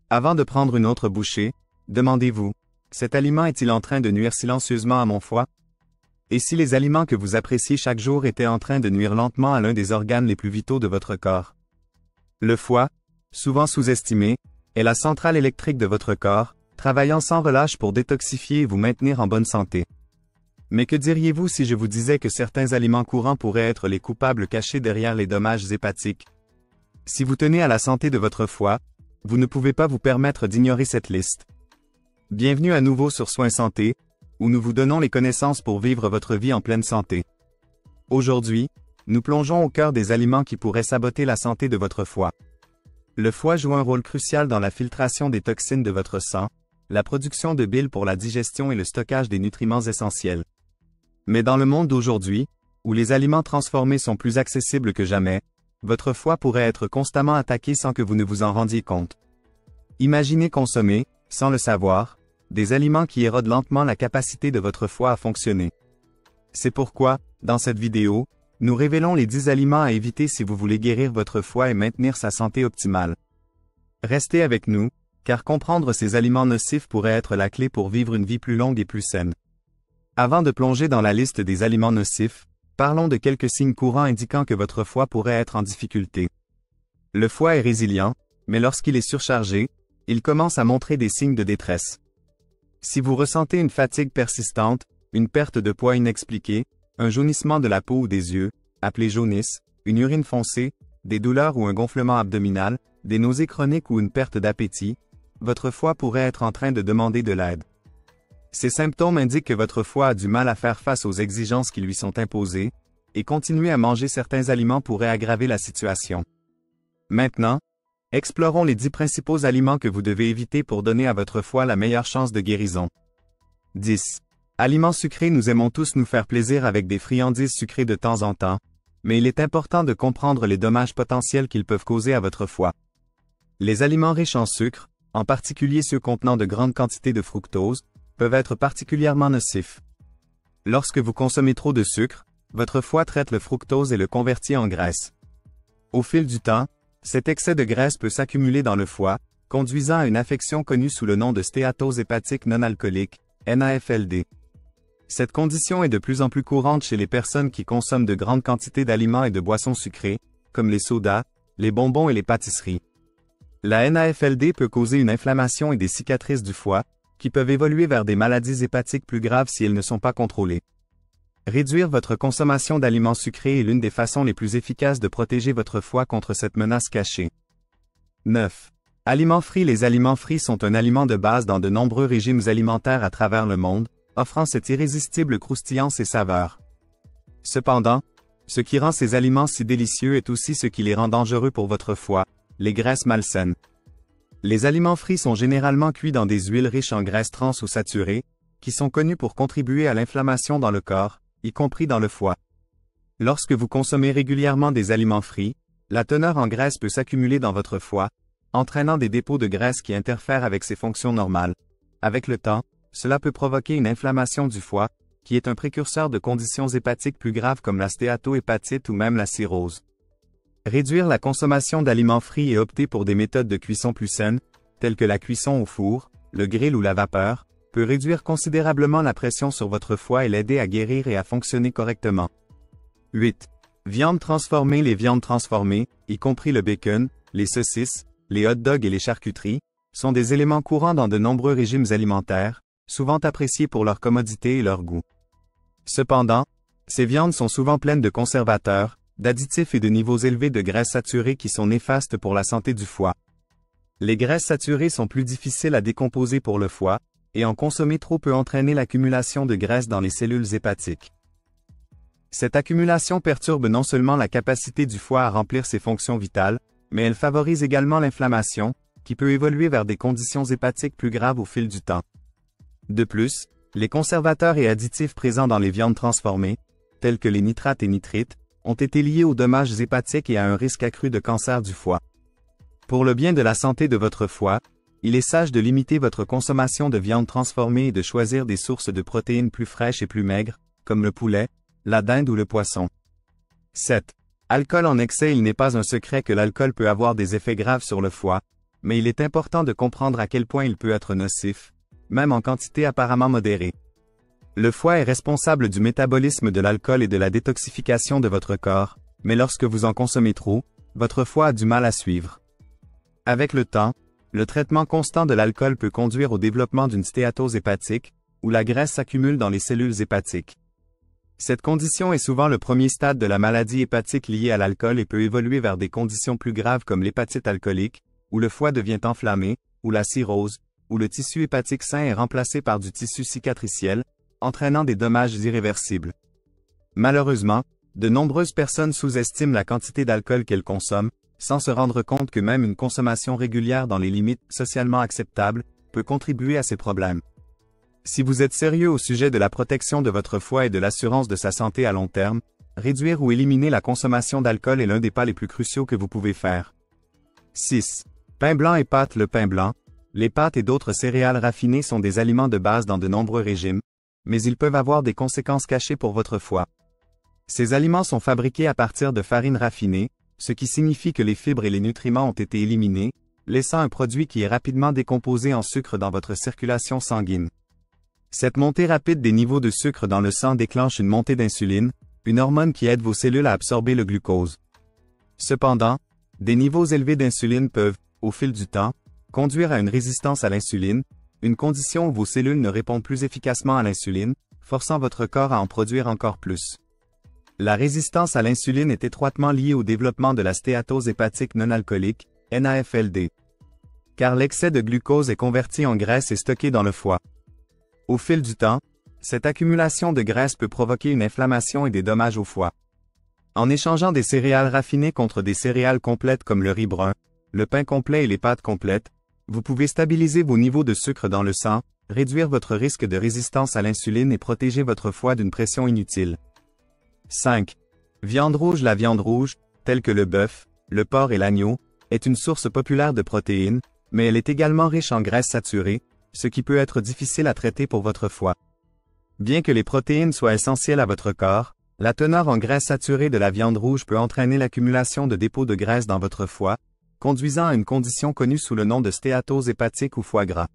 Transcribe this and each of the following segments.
Avant de prendre une autre bouchée, demandez-vous, cet aliment est-il en train de nuire silencieusement à mon foie? Et si les aliments que vous appréciez chaque jour étaient en train de nuire lentement à l'un des organes les plus vitaux de votre corps? Le foie, souvent sous-estimé, est la centrale électrique de votre corps, travaillant sans relâche pour détoxifier et vous maintenir en bonne santé. Mais que diriez-vous si je vous disais que certains aliments courants pourraient être les coupables cachés derrière les dommages hépatiques? Si vous tenez à la santé de votre foie, vous ne pouvez pas vous permettre d'ignorer cette liste. Bienvenue à nouveau sur Soins Santé, où nous vous donnons les connaissances pour vivre votre vie en pleine santé. Aujourd'hui, nous plongeons au cœur des aliments qui pourraient saboter la santé de votre foie. Le foie joue un rôle crucial dans la filtration des toxines de votre sang, la production de bile pour la digestion et le stockage des nutriments essentiels. Mais dans le monde d'aujourd'hui, où les aliments transformés sont plus accessibles que jamais, votre foie pourrait être constamment attaqué sans que vous ne vous en rendiez compte. Imaginez consommer, sans le savoir, des aliments qui érodent lentement la capacité de votre foie à fonctionner. C'est pourquoi, dans cette vidéo, nous révélons les 10 aliments à éviter si vous voulez guérir votre foie et maintenir sa santé optimale. Restez avec nous, car comprendre ces aliments nocifs pourrait être la clé pour vivre une vie plus longue et plus saine. Avant de plonger dans la liste des aliments nocifs, parlons de quelques signes courants indiquant que votre foie pourrait être en difficulté. Le foie est résilient, mais lorsqu'il est surchargé, il commence à montrer des signes de détresse. Si vous ressentez une fatigue persistante, une perte de poids inexpliquée, un jaunissement de la peau ou des yeux, appelé jaunisse, une urine foncée, des douleurs ou un gonflement abdominal, des nausées chroniques ou une perte d'appétit, votre foie pourrait être en train de demander de l'aide. Ces symptômes indiquent que votre foie a du mal à faire face aux exigences qui lui sont imposées, et continuer à manger certains aliments pourrait aggraver la situation. Maintenant, explorons les 10 principaux aliments que vous devez éviter pour donner à votre foie la meilleure chance de guérison. 10. Aliments sucrés. Nous aimons tous nous faire plaisir avec des friandises sucrées de temps en temps, mais il est important de comprendre les dommages potentiels qu'ils peuvent causer à votre foie. Les aliments riches en sucre, en particulier ceux contenant de grandes quantités de fructose, peuvent être particulièrement nocifs. Lorsque vous consommez trop de sucre, votre foie traite le fructose et le convertit en graisse. Au fil du temps, cet excès de graisse peut s'accumuler dans le foie, conduisant à une affection connue sous le nom de stéatose hépatique non alcoolique, NAFLD. Cette condition est de plus en plus courante chez les personnes qui consomment de grandes quantités d'aliments et de boissons sucrées, comme les sodas, les bonbons et les pâtisseries. La NAFLD peut causer une inflammation et des cicatrices du foie, qui peuvent évoluer vers des maladies hépatiques plus graves si elles ne sont pas contrôlées. Réduire votre consommation d'aliments sucrés est l'une des façons les plus efficaces de protéger votre foie contre cette menace cachée. 9. Aliments frits. Les aliments frits sont un aliment de base dans de nombreux régimes alimentaires à travers le monde, offrant cette irrésistible croustillance et saveur. Cependant, ce qui rend ces aliments si délicieux est aussi ce qui les rend dangereux pour votre foie, les graisses malsaines. Les aliments frits sont généralement cuits dans des huiles riches en graisses trans ou saturées, qui sont connues pour contribuer à l'inflammation dans le corps, y compris dans le foie. Lorsque vous consommez régulièrement des aliments frits, la teneur en graisse peut s'accumuler dans votre foie, entraînant des dépôts de graisse qui interfèrent avec ses fonctions normales. Avec le temps, cela peut provoquer une inflammation du foie, qui est un précurseur de conditions hépatiques plus graves comme la stéatohépatite ou même la cirrhose. Réduire la consommation d'aliments frits et opter pour des méthodes de cuisson plus saines, telles que la cuisson au four, le grill ou la vapeur, peut réduire considérablement la pression sur votre foie et l'aider à guérir et à fonctionner correctement. 8. Viande transformée. Les viandes transformées, y compris le bacon, les saucisses, les hot dogs et les charcuteries, sont des éléments courants dans de nombreux régimes alimentaires, souvent appréciés pour leur commodité et leur goût. Cependant, ces viandes sont souvent pleines de conservateurs, d'additifs et de niveaux élevés de graisses saturées qui sont néfastes pour la santé du foie. Les graisses saturées sont plus difficiles à décomposer pour le foie, et en consommer trop peut entraîner l'accumulation de graisse dans les cellules hépatiques. Cette accumulation perturbe non seulement la capacité du foie à remplir ses fonctions vitales, mais elle favorise également l'inflammation, qui peut évoluer vers des conditions hépatiques plus graves au fil du temps. De plus, les conservateurs et additifs présents dans les viandes transformées, tels que les nitrates et nitrites, ont été liés aux dommages hépatiques et à un risque accru de cancer du foie. Pour le bien de la santé de votre foie, il est sage de limiter votre consommation de viande transformée et de choisir des sources de protéines plus fraîches et plus maigres, comme le poulet, la dinde ou le poisson. 7. Alcool en excès. Il n'est pas un secret que l'alcool peut avoir des effets graves sur le foie, mais il est important de comprendre à quel point il peut être nocif, même en quantité apparemment modérée. Le foie est responsable du métabolisme de l'alcool et de la détoxification de votre corps, mais lorsque vous en consommez trop, votre foie a du mal à suivre. Avec le temps, le traitement constant de l'alcool peut conduire au développement d'une stéatose hépatique, où la graisse s'accumule dans les cellules hépatiques. Cette condition est souvent le premier stade de la maladie hépatique liée à l'alcool et peut évoluer vers des conditions plus graves comme l'hépatite alcoolique, où le foie devient enflammé, ou la cirrhose, où le tissu hépatique sain est remplacé par du tissu cicatriciel, entraînant des dommages irréversibles. Malheureusement, de nombreuses personnes sous-estiment la quantité d'alcool qu'elles consomment, sans se rendre compte que même une consommation régulière dans les limites socialement acceptables peut contribuer à ces problèmes. Si vous êtes sérieux au sujet de la protection de votre foie et de l'assurance de sa santé à long terme, réduire ou éliminer la consommation d'alcool est l'un des pas les plus cruciaux que vous pouvez faire. 6. Pain blanc et pâtes. Le pain blanc, les pâtes et d'autres céréales raffinées sont des aliments de base dans de nombreux régimes, mais ils peuvent avoir des conséquences cachées pour votre foie. Ces aliments sont fabriqués à partir de farine raffinée, ce qui signifie que les fibres et les nutriments ont été éliminés, laissant un produit qui est rapidement décomposé en sucre dans votre circulation sanguine. Cette montée rapide des niveaux de sucre dans le sang déclenche une montée d'insuline, une hormone qui aide vos cellules à absorber le glucose. Cependant, des niveaux élevés d'insuline peuvent, au fil du temps, conduire à une résistance à l'insuline, une condition où vos cellules ne répondent plus efficacement à l'insuline, forçant votre corps à en produire encore plus. La résistance à l'insuline est étroitement liée au développement de la stéatose hépatique non alcoolique, NAFLD. Car l'excès de glucose est converti en graisse et stocké dans le foie. Au fil du temps, cette accumulation de graisse peut provoquer une inflammation et des dommages au foie. En échangeant des céréales raffinées contre des céréales complètes comme le riz brun, le pain complet et les pâtes complètes, vous pouvez stabiliser vos niveaux de sucre dans le sang, réduire votre risque de résistance à l'insuline et protéger votre foie d'une pression inutile. 5. Viande rouge. La viande rouge, telle que le bœuf, le porc et l'agneau, est une source populaire de protéines, mais elle est également riche en graisses saturées, ce qui peut être difficile à traiter pour votre foie. Bien que les protéines soient essentielles à votre corps, la teneur en graisses saturées de la viande rouge peut entraîner l'accumulation de dépôts de graisse dans votre foie, conduisant à une condition connue sous le nom de stéatose hépatique ou foie gras.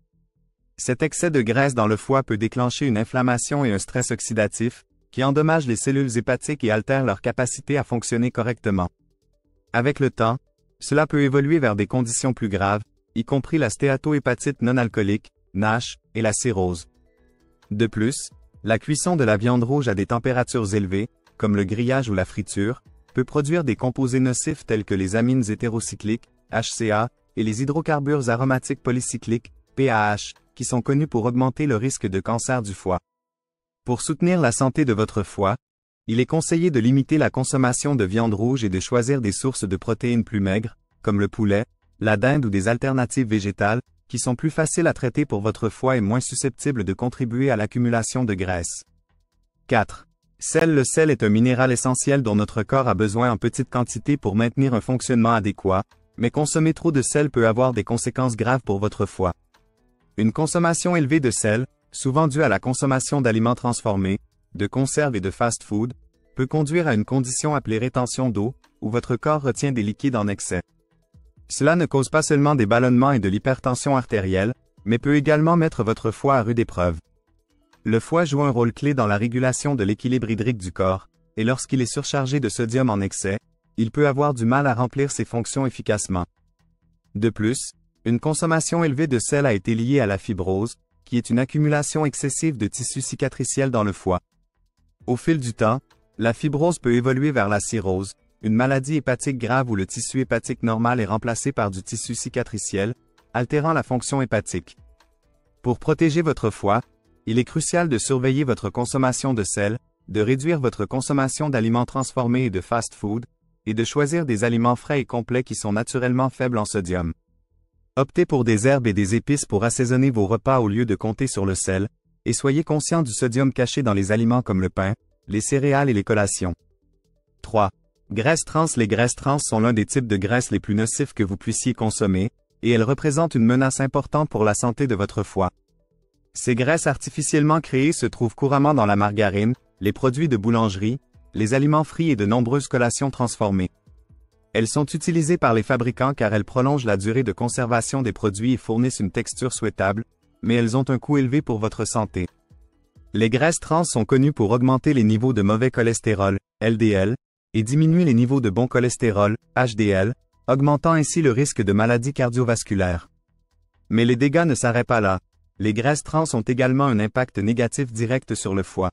Cet excès de graisse dans le foie peut déclencher une inflammation et un stress oxydatif, qui endommagent les cellules hépatiques et altèrent leur capacité à fonctionner correctement. Avec le temps, cela peut évoluer vers des conditions plus graves, y compris la stéatohépatite non alcoolique, NASH, et la cirrhose. De plus, la cuisson de la viande rouge à des températures élevées, comme le grillage ou la friture, peut produire des composés nocifs tels que les amines hétérocycliques, HCA, et les hydrocarbures aromatiques polycycliques, PAH, qui sont connus pour augmenter le risque de cancer du foie. Pour soutenir la santé de votre foie, il est conseillé de limiter la consommation de viande rouge et de choisir des sources de protéines plus maigres, comme le poulet, la dinde ou des alternatives végétales, qui sont plus faciles à traiter pour votre foie et moins susceptibles de contribuer à l'accumulation de graisse. 4. Sel. Le sel est un minéral essentiel dont notre corps a besoin en petite quantité pour maintenir un fonctionnement adéquat, mais consommer trop de sel peut avoir des conséquences graves pour votre foie. Une consommation élevée de sel, souvent due à la consommation d'aliments transformés, de conserves et de fast-food, peut conduire à une condition appelée rétention d'eau, où votre corps retient des liquides en excès. Cela ne cause pas seulement des ballonnements et de l'hypertension artérielle, mais peut également mettre votre foie à rude épreuve. Le foie joue un rôle clé dans la régulation de l'équilibre hydrique du corps, et lorsqu'il est surchargé de sodium en excès, il peut avoir du mal à remplir ses fonctions efficacement. De plus, une consommation élevée de sel a été liée à la fibrose, qui est une accumulation excessive de tissu cicatriciel dans le foie. Au fil du temps, la fibrose peut évoluer vers la cirrhose, une maladie hépatique grave où le tissu hépatique normal est remplacé par du tissu cicatriciel, altérant la fonction hépatique. Pour protéger votre foie, il est crucial de surveiller votre consommation de sel, de réduire votre consommation d'aliments transformés et de fast-food, et de choisir des aliments frais et complets qui sont naturellement faibles en sodium. Optez pour des herbes et des épices pour assaisonner vos repas au lieu de compter sur le sel, et soyez conscient du sodium caché dans les aliments comme le pain, les céréales et les collations. 3. Graisses trans. Les graisses trans sont l'un des types de graisses les plus nocifs que vous puissiez consommer, et elles représentent une menace importante pour la santé de votre foie. Ces graisses artificiellement créées se trouvent couramment dans la margarine, les produits de boulangerie, les aliments frits et de nombreuses collations transformées. Elles sont utilisées par les fabricants car elles prolongent la durée de conservation des produits et fournissent une texture souhaitable, mais elles ont un coût élevé pour votre santé. Les graisses trans sont connues pour augmenter les niveaux de mauvais cholestérol, LDL, et diminuer les niveaux de bon cholestérol, HDL, augmentant ainsi le risque de maladies cardiovasculaires. Mais les dégâts ne s'arrêtent pas là. Les graisses trans ont également un impact négatif direct sur le foie.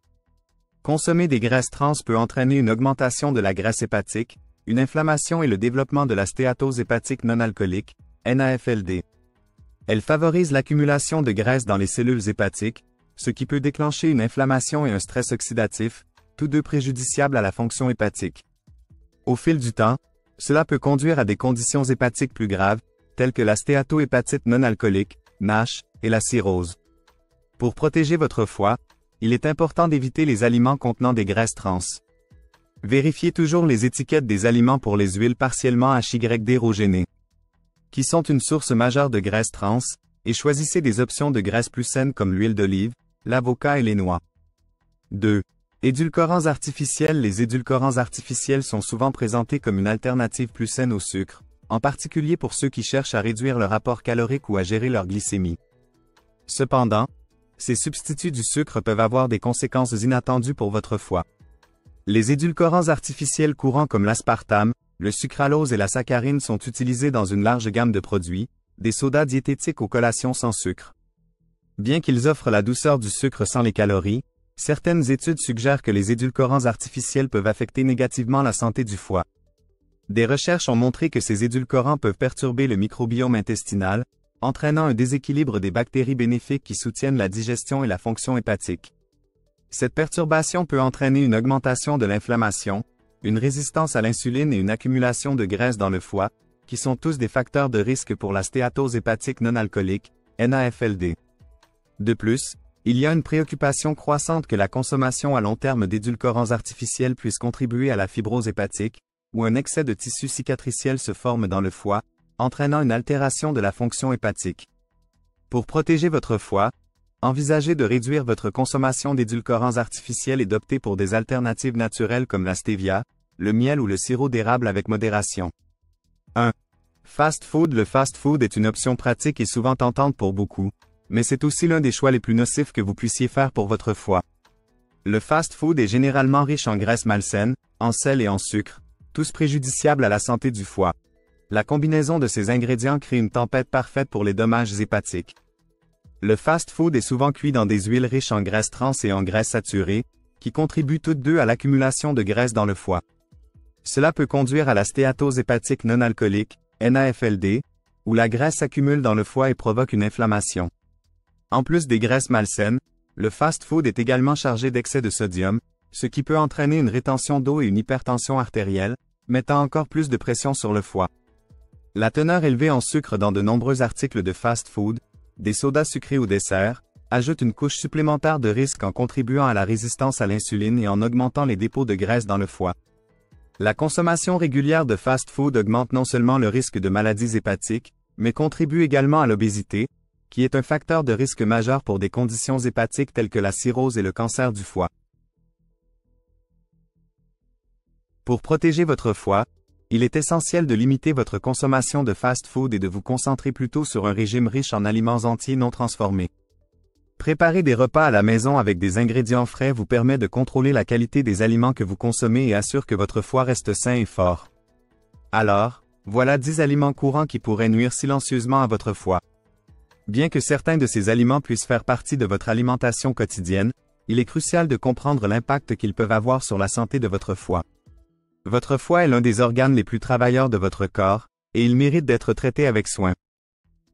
Consommer des graisses trans peut entraîner une augmentation de la graisse hépatique, une inflammation et le développement de la stéatose hépatique non alcoolique, NAFLD. Elle favorise l'accumulation de graisse dans les cellules hépatiques, ce qui peut déclencher une inflammation et un stress oxydatif, tous deux préjudiciables à la fonction hépatique. Au fil du temps, cela peut conduire à des conditions hépatiques plus graves, telles que la stéatohépatite non alcoolique, NASH, et la cirrhose. Pour protéger votre foie, il est important d'éviter les aliments contenant des graisses trans. Vérifiez toujours les étiquettes des aliments pour les huiles partiellement HYD-rogénées, qui sont une source majeure de graisses trans, et choisissez des options de graisses plus saines comme l'huile d'olive, l'avocat et les noix. 2. Édulcorants artificiels. Les édulcorants artificiels sont souvent présentés comme une alternative plus saine au sucre, en particulier pour ceux qui cherchent à réduire leur apport calorique ou à gérer leur glycémie. Cependant, ces substituts du sucre peuvent avoir des conséquences inattendues pour votre foie. Les édulcorants artificiels courants comme l'aspartame, le sucralose et la saccharine sont utilisés dans une large gamme de produits, des sodas diététiques aux collations sans sucre. Bien qu'ils offrent la douceur du sucre sans les calories, certaines études suggèrent que les édulcorants artificiels peuvent affecter négativement la santé du foie. Des recherches ont montré que ces édulcorants peuvent perturber le microbiome intestinal, entraînant un déséquilibre des bactéries bénéfiques qui soutiennent la digestion et la fonction hépatique. Cette perturbation peut entraîner une augmentation de l'inflammation, une résistance à l'insuline et une accumulation de graisse dans le foie, qui sont tous des facteurs de risque pour la stéatose hépatique non alcoolique, NAFLD. De plus, il y a une préoccupation croissante que la consommation à long terme d'édulcorants artificiels puisse contribuer à la fibrose hépatique, où un excès de tissu cicatriciel se forme dans le foie, entraînant une altération de la fonction hépatique. Pour protéger votre foie, envisagez de réduire votre consommation d'édulcorants artificiels et d'opter pour des alternatives naturelles comme la stevia, le miel ou le sirop d'érable avec modération. 1. Fast food. Le fast food est une option pratique et souvent tentante pour beaucoup, mais c'est aussi l'un des choix les plus nocifs que vous puissiez faire pour votre foie. Le fast food est généralement riche en graisses malsaines, en sel et en sucre, tous préjudiciables à la santé du foie. La combinaison de ces ingrédients crée une tempête parfaite pour les dommages hépatiques. Le fast-food est souvent cuit dans des huiles riches en graisses trans et en graisses saturées, qui contribuent toutes deux à l'accumulation de graisse dans le foie. Cela peut conduire à la stéatose hépatique non alcoolique, NAFLD, où la graisse s'accumule dans le foie et provoque une inflammation. En plus des graisses malsaines, le fast-food est également chargé d'excès de sodium, ce qui peut entraîner une rétention d'eau et une hypertension artérielle, mettant encore plus de pression sur le foie. La teneur élevée en sucre dans de nombreux articles de fast-food, des sodas sucrés au dessert, ajoute une couche supplémentaire de risque en contribuant à la résistance à l'insuline et en augmentant les dépôts de graisse dans le foie. La consommation régulière de fast-food augmente non seulement le risque de maladies hépatiques, mais contribue également à l'obésité, qui est un facteur de risque majeur pour des conditions hépatiques telles que la cirrhose et le cancer du foie. Pour protéger votre foie, il est essentiel de limiter votre consommation de fast-food et de vous concentrer plutôt sur un régime riche en aliments entiers non transformés. Préparer des repas à la maison avec des ingrédients frais vous permet de contrôler la qualité des aliments que vous consommez et assure que votre foie reste sain et fort. Alors, voilà 10 aliments courants qui pourraient nuire silencieusement à votre foie. Bien que certains de ces aliments puissent faire partie de votre alimentation quotidienne, il est crucial de comprendre l'impact qu'ils peuvent avoir sur la santé de votre foie. Votre foie est l'un des organes les plus travailleurs de votre corps, et il mérite d'être traité avec soin.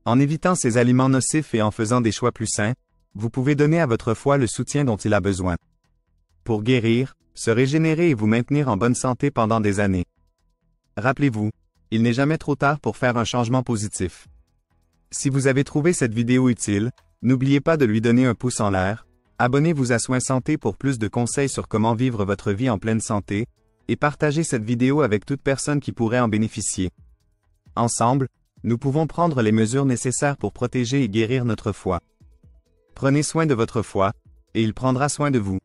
En évitant ces aliments nocifs et en faisant des choix plus sains, vous pouvez donner à votre foie le soutien dont il a besoin. Pour guérir, se régénérer et vous maintenir en bonne santé pendant des années. Rappelez-vous, il n'est jamais trop tard pour faire un changement positif. Si vous avez trouvé cette vidéo utile, n'oubliez pas de lui donner un pouce en l'air, abonnez-vous à Soins Santé pour plus de conseils sur comment vivre votre vie en pleine santé, et partagez cette vidéo avec toute personne qui pourrait en bénéficier. Ensemble, nous pouvons prendre les mesures nécessaires pour protéger et guérir notre foie. Prenez soin de votre foie, et il prendra soin de vous.